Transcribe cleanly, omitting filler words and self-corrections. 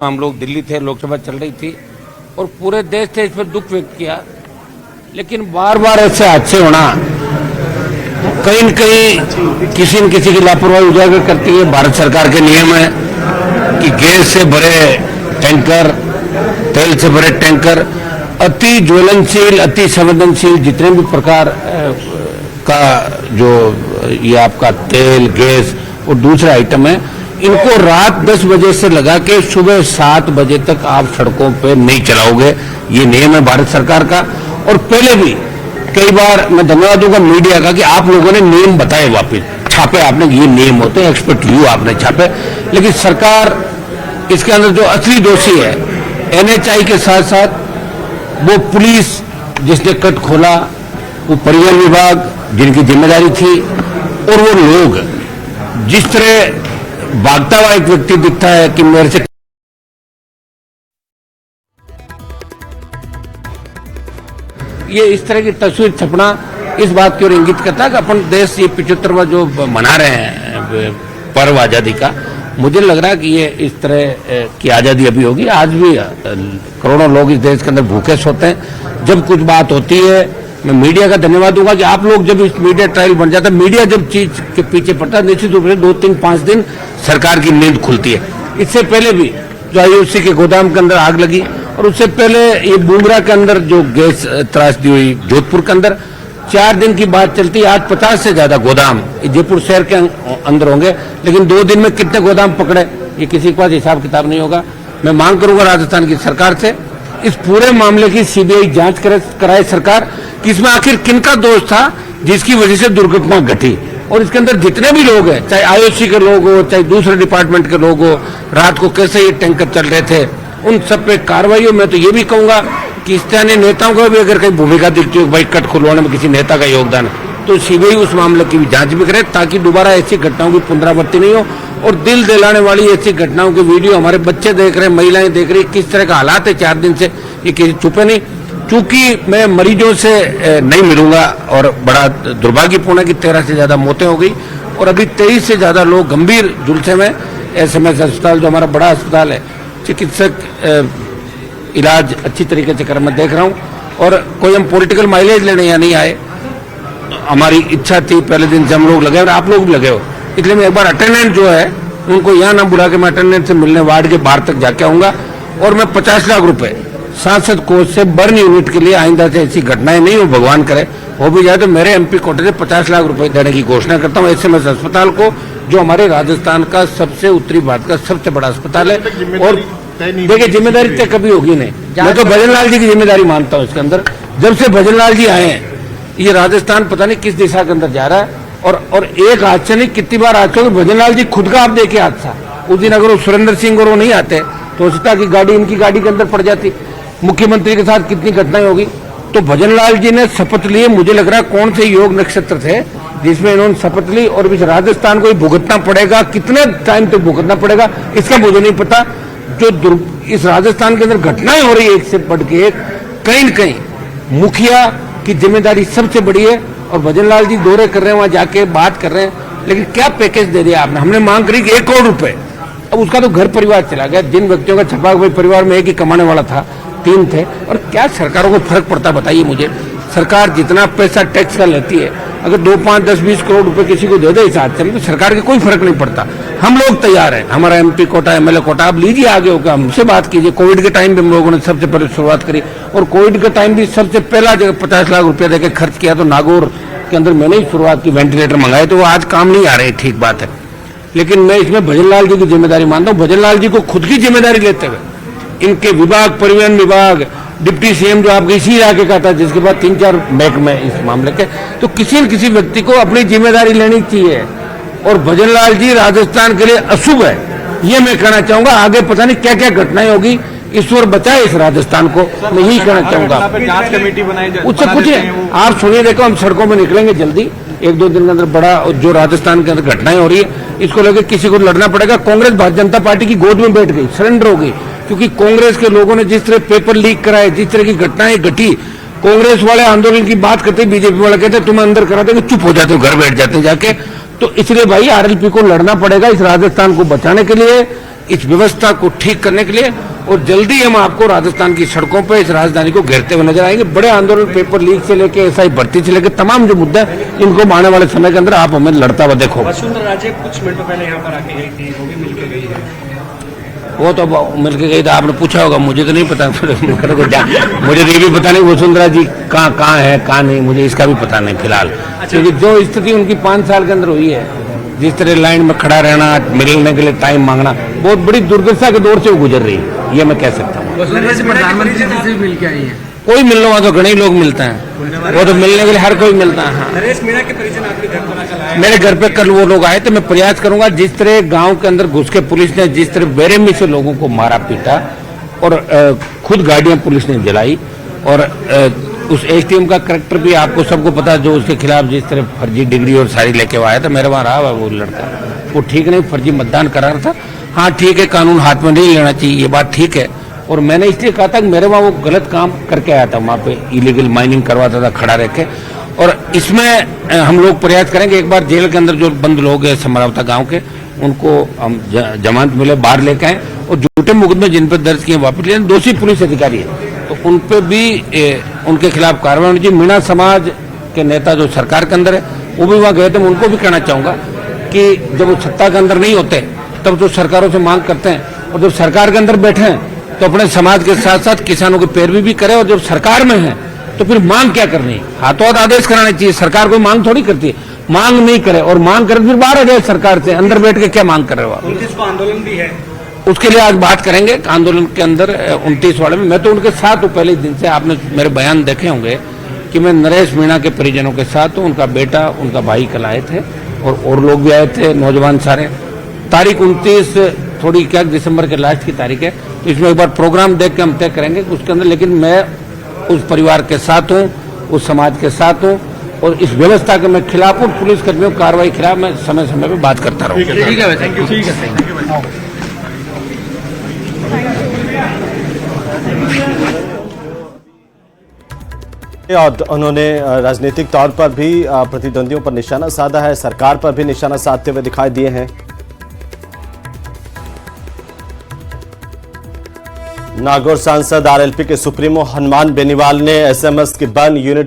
हम लोग दिल्ली थे, लोकसभा चल रही थी और पूरे देश से इस पर दुख व्यक्त किया, लेकिन बार बार ऐसे हादसे होना कहीं न कहीं किसी न किसी की लापरवाही उजागर करती है। भारत सरकार के नियम है कि गैस से भरे टैंकर, तेल से भरे टैंकर, अति ज्वलनशील, अति संवेदनशील जितने भी प्रकार का जो ये आपका तेल, गैस और दूसरे आइटम है, इनको रात 10 बजे से लगा के सुबह 7 बजे तक आप सड़कों पे नहीं चलाओगे। ये नियम है भारत सरकार का। और पहले भी कई बार मैं धन्यवाद दूंगा मीडिया का कि आप लोगों ने नियम बताए, वापिस छापे आपने, ये नियम होते हैं, एक्सपर्ट व्यू आपने छापे। लेकिन सरकार इसके अंदर जो असली दोषी है, NHAI के साथ साथ वो पुलिस जिसने कट खोला, वो परिवहन विभाग जिनकी जिम्मेदारी थी, और वो लोग जिस तरह भागता हुआ एक व्यक्ति दिखता है कि मेरे से ये इस तरह की तस्वीर छपना इस बात की ओर इंगित करता है कि अपन देश ये 75वां जो मना रहे हैं पर्व आजादी का, मुझे लग रहा है कि ये इस तरह की आजादी अभी होगी। आज भी करोड़ों लोग इस देश के अंदर भूखे सोते हैं। जब कुछ बात होती है, मैं मीडिया का धन्यवाद दूंगा कि आप लोग जब इस मीडिया ट्रायल बन जाता है, मीडिया जब चीज के पीछे पड़ता है, निश्चित रूप से 2, 3, 5 दिन सरकार की नींद खुलती है। इससे पहले भी जो IOC के गोदाम के अंदर आग लगी, और उससे पहले ये बुमरा के अंदर जो गैस त्रासदी हुई जोधपुर के अंदर, 4 दिन की बात चलती है। आज 50 से ज्यादा गोदाम जयपुर शहर के अंदर होंगे, लेकिन 2 दिन में कितने गोदाम पकड़े, ये किसी के पास हिसाब किताब नहीं होगा। मैं मांग करूंगा राजस्थान की सरकार से, इस पूरे मामले की CBI जांच कराए सरकार कि इसमें आखिर किनका दोष था जिसकी वजह से दुर्घटना घटी। और इसके अंदर जितने भी लोग हैं, चाहे IOC के लोग हो, चाहे दूसरे डिपार्टमेंट के लोग हो, रात को कैसे ये टैंकर चल रहे थे, उन सब पे कार्रवाई हो। मैं तो ये भी कहूंगा कि स्थानीय नेताओं को भी अगर कहीं भूमिका दिखती हो, भाई कट खुलवाने में किसी नेता का योगदान है, तो CBI उस मामले की भी जांच भी करे, ताकि दोबारा ऐसी घटनाओं की पुनरावृत्ति नहीं हो। और दिल दिलाने वाली ऐसी घटनाओं की वीडियो हमारे बच्चे देख रहे हैं, महिलाएं देख रही, किस तरह का हालात है 4 दिन से, ये किसी छुपे नहीं। चूंकि मैं मरीजों से नहीं मिलूंगा, और बड़ा दुर्भाग्यपूर्ण है कि 13 से ज्यादा मौतें हो गई और अभी 23 से ज्यादा लोग गंभीर झुलसे में SMS अस्पताल, जो हमारा बड़ा अस्पताल है, चिकित्सक इलाज अच्छी तरीके से कर मैं देख रहा हूं। और कोई हम पॉलिटिकल माइलेज लेने यहाँ नहीं आए, हमारी इच्छा थी, पहले दिन से हम लोग लगे और आप लोग भी लगे हो, इसलिए मैं एक बार अटेंडेंट जो है उनको यहाँ ना बुला के मैं अटेंडेंट से मिलने वार्ड के बाहर तक जाके आऊंगा। और मैं 50 लाख रुपए सांसद कोष से बर्न यूनिट के लिए आइंदा से ऐसी घटनाएं नहीं हो, भगवान करे हो भी जाए तो मेरे MP कोटे से 50 लाख रुपए देने की घोषणा करता हूँ SMS अस्पताल को, जो हमारे राजस्थान का सबसे उत्तरी भारत का सबसे बड़ा अस्पताल है। और देखिए, जिम्मेदारी तय कभी होगी नहीं, मैं तो भजन लाल जी की जिम्मेदारी मानता हूँ इसके अंदर। जब से भजन लाल जी आए हैं, ये राजस्थान पता नहीं किस दिशा के अंदर जा रहा है। और एक हादसा नहीं, कितनी बार हादसा, भजन लाल जी खुद का आप देखे हादसा, उस दिन अगर वो सुरेंद्र सिंह और वो नहीं आते तो हो सकता कि गाड़ी इनकी गाड़ी के अंदर पड़ जाती। मुख्यमंत्री के साथ कितनी घटनाएं होगी। तो भजन लाल जी ने शपथ लिए, मुझे लग रहा है कौन से योग नक्षत्र थे जिसमें इन्होंने शपथ ली, और इस राजस्थान को ही भुगतना पड़ेगा, कितने टाइम तक भुगतना पड़ेगा इसका मुझे नहीं पता। जो इस राजस्थान के अंदर घटनाएं हो रही है एक से बढ़ के एक, कहीं न कहीं मुखिया की जिम्मेदारी सबसे बड़ी है। और भजन लाल जी दौरे कर रहे हैं, वहां जाके बात कर रहे हैं, लेकिन क्या पैकेज दे दिया आपने। हमने मांग करी कि 1 करोड़ रुपए, अब उसका तो घर परिवार चला गया। जिन व्यक्तियों का छपा, भाई परिवार में एक ही कमाने वाला था, 3 थे, और क्या सरकारों को फर्क पड़ता बताइए मुझे। सरकार जितना पैसा टैक्स का लेती है, अगर 2, 5, 10, 20 करोड़ रुपए किसी को दे दे इस हादसे में, तो सरकार के कोई फर्क नहीं पड़ता। हम लोग तैयार हैं, हमारा MP कोटा, MLA कोटा आप लीजिए, आगे होकर हमसे बात कीजिए। कोविड के टाइम भी हम लोगों ने सबसे पहले शुरुआत करी, और कोविड के टाइम भी सबसे पहला जगह 50 लाख रुपया देकर खर्च किया तो नागौर के अंदर मैंने ही शुरुआत की, वेंटिलेटर मंगाए, तो वो आज काम नहीं आ रहे, ठीक बात है। लेकिन मैं इसमें भजन लाल जी की जिम्मेदारी मानता हूँ। भजन लाल जी को खुद की जिम्मेदारी लेते हुए इनके विभाग, परिवहन विभाग, डिप्टी CM जो आपके इसी इलाके का था, जिसके बाद 3-4 महकमे इस मामले के, तो किसी न किसी व्यक्ति को अपनी जिम्मेदारी लेनी चाहिए। और भजन लाल जी राजस्थान के लिए अशुभ है, ये मैं कहना चाहूंगा। आगे पता नहीं क्या क्या घटनाएं होगी, ईश्वर बचाए इस राजस्थान को, मैं यही कहना चाहूंगा। जांच कमेटी बनाई जाए, उससे पूछिए, आप सुनिए, देखो हम सड़कों में निकलेंगे जल्दी, 1-2 दिन के अंदर बड़ा जो राजस्थान के अंदर घटनाएं हो रही है, इसको लेकर किसी को लड़ना पड़ेगा। कांग्रेस भारतीय जनता पार्टी की गोद में बैठ गई, सरेंडर हो गई, क्योंकि कांग्रेस के लोगों ने जिस तरह पेपर लीक कराए, जिस तरह की घटनाएं घटी, कांग्रेस वाले आंदोलन की बात करते, BJP वाले कहते तुम्हें अंदर करा देंगे, चुप हो जाते हो, घर बैठ जाते जाके। तो इसलिए भाई RLP को लड़ना पड़ेगा इस राजस्थान को बचाने के लिए। इस व्यवस्था को ठीक करने के लिए, और जल्दी हम आपको राजस्थान की सड़कों पर इस राजधानी को घेरते हुए नजर आएंगे। बड़े आंदोलन, पेपर लीक से लेके एसआई भर्ती से लेके तमाम जो मुद्दा है, इनको आने वाले समय के अंदर आप हमें लड़ता हुआ देखो। वसुंधरा राजे कुछ मिनटों पहले यहाँ पर आके गई थी, वो भी मिलके गई है। वो तो मिलके गई तो आपने पूछा होगा, मुझे तो नहीं पता। मुझे तो ये भी पता नहीं वसुंधरा जी कहाँ है कहाँ नहीं, मुझे इसका भी पता नहीं फिलहाल। क्योंकि जो स्थिति उनकी 5 साल के अंदर हुई है, जिस तरह लाइन में खड़ा रहना, मिलने के लिए टाइम मांगना, बहुत बड़ी दुर्दशा के दौर से वो गुजर रही है, ये मैं कह सकता हूँ। प्रधानमंत्री जी से मिल के आई है। कोई मिलने वाला तो घने लोग मिलते हैं, वो तो मिलने के लिए हर कोई मिलता है। हाँ, नरेश मीणा के परिजन आपके घर पर आकर आए। मेरे घर पे कल वो लोग आए, तो मैं प्रयास करूंगा जिस तरह गांव के अंदर घुस के पुलिस ने जिस तरह बेरहमी से लोगों को मारा पीटा, और खुद गाड़ियां पुलिस ने जलाई, और उस एसडीएम का करैक्टर भी आपको सबको पता है, जो उसके खिलाफ जिस तरह फर्जी डिग्री और सारी लेके आया था, मेरे वहां रहा हुआ वो लड़का, वो ठीक नहीं, फर्जी मतदान करा रहा था। हाँ ठीक है, कानून हाथ में नहीं लेना चाहिए, ये बात ठीक है, और मैंने इसलिए कहा था कि मेरे वहां वो गलत काम करके आया था, वहां पे इलीगल माइनिंग करवाता था खड़ा रह के, और इसमें हम लोग प्रयास करेंगे एक बार जेल के अंदर जो बंद लोग हैं समरावता गांव के, उनको हम जमानत मिले बाहर लेके आए, और झूठे मुकदमे जिन पर दर्ज किए वापस लिए, दोषी पुलिस अधिकारी है तो उन पे भी उनके खिलाफ कार्रवाई होनी चाहिए। मीणा समाज के नेता जो सरकार के अंदर है, वो भी वहां गए थे। मैं उनको भी कहना चाहूंगा कि जब वो सत्ता के अंदर नहीं होते तब तो सरकारों से मांग करते हैं, और जब सरकार के अंदर बैठे हैं तो अपने समाज के साथ साथ किसानों की पैरवी भी करें, और जब सरकार में है तो फिर मांग क्या करनी है, हाथों हाथ आदेश कराने चाहिए। सरकार कोई मांग थोड़ी करती है, मांग नहीं करे और मांग करे फिर बाहर आ जाए सरकार से, अंदर बैठ के क्या मांग कर रहे हो आप। 29 को आंदोलन भी है, उसके लिए आज बात करेंगे आंदोलन के अंदर 29 वाले में। मैं तो उनके साथ हूँ पहले दिन से, आपने मेरे बयान देखे होंगे कि मैं नरेश मीणा के परिजनों के साथ हूँ। उनका बेटा, उनका भाई कल आए थे, और लोग भी आए थे, नौजवान सारे। तारीख 29 थोड़ी क्या दिसंबर के लास्ट की तारीख है, तो इसमें एक बार प्रोग्राम देख के हम तय करेंगे उसके अंदर। लेकिन मैं उस परिवार के साथ हूँ, उस समाज के साथ हूँ, और इस व्यवस्था के मैं खिलाफ हूँ। पुलिस कर्मियों की कार्रवाई खिलाफ मैं समय समय पर बात करता रहूँगा। ठीक है, थैंक यू, ठीक है। और उन्होंने राजनीतिक तौर पर भी प्रतिद्वंदियों पर निशाना साधा है, सरकार पर भी निशाना साधते हुए दिखाई दिए हैं। नागौर सांसद आरएलपी के सुप्रीमो हनुमान बेनीवाल ने एसएमएस की बर्न यूनिट